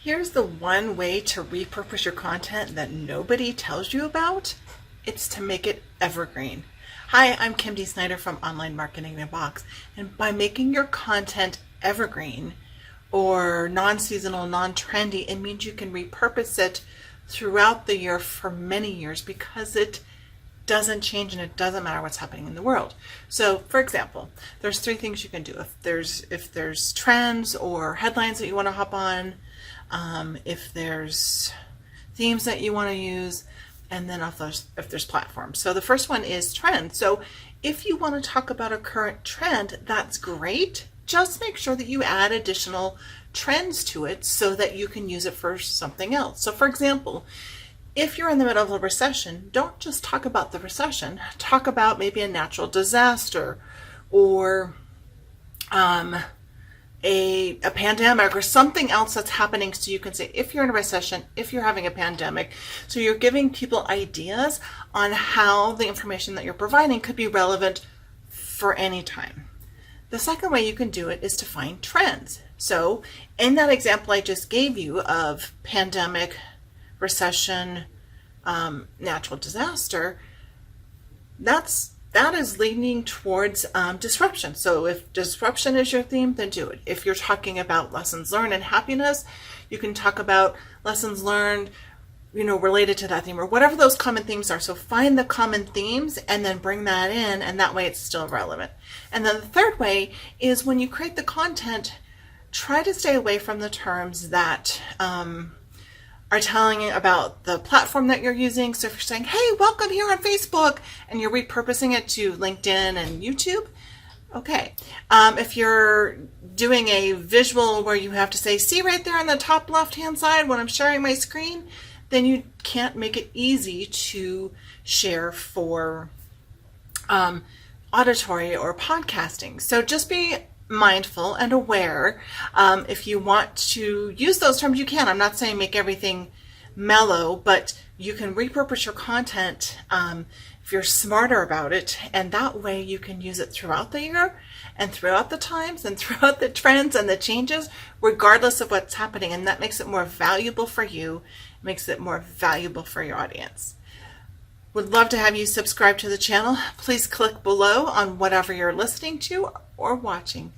Here's the one way to repurpose your content that nobody tells you about. It's to make it evergreen. Hi, I'm Kim D. Snyder from Online Marketing in a Box. And by making your content evergreen or non-seasonal, non-trendy, it means you can repurpose it throughout the year for many years because it doesn't change and it doesn't matter what's happening in the world. So for example, there's three things you can do. If there's trends or headlines that you want to hop on, if there's themes that you want to use, and then if there's platforms. So the first one is trends. So if you want to talk about a current trend, that's great. Just make sure that you add additional trends to it so that you can use it for something else. So for example, if you're in the middle of a recession, don't just talk about the recession. Talk about maybe a natural disaster or a pandemic or something else that's happening, so you can say if you're in a recession, if you're having a pandemic. So you're giving people ideas on how the information that you're providing could be relevant for any time. The second way you can do it is to find trends. So in that example I just gave you of pandemic, recession, natural disaster, that is leaning towards disruption. So if disruption is your theme, then do it. If you're talking about lessons learned and happiness, you can talk about lessons learned, related to that theme or whatever those common themes are. So find the common themes and then bring that in, and that way it's still relevant. And then the third way is when you create the content, try to stay away from the terms that are telling you about the platform that you're using. So if you're saying, hey, welcome here on Facebook, and you're repurposing it to LinkedIn and YouTube, okay. If you're doing a visual where you have to say, see right there on the top left-hand side when I'm sharing my screen, then you can't make it easy to share for auditory or podcasting. So just be mindful and aware. If you want to use those terms, you can. I'm not saying make everything mellow, but you can repurpose your content if you're smarter about it, and that way you can use it throughout the year and throughout the times and throughout the trends and the changes, regardless of what's happening. And that makes it more valuable for you, makes it more valuable for your audience. Would love to have you subscribe to the channel. Please click below on whatever you're listening to or watching.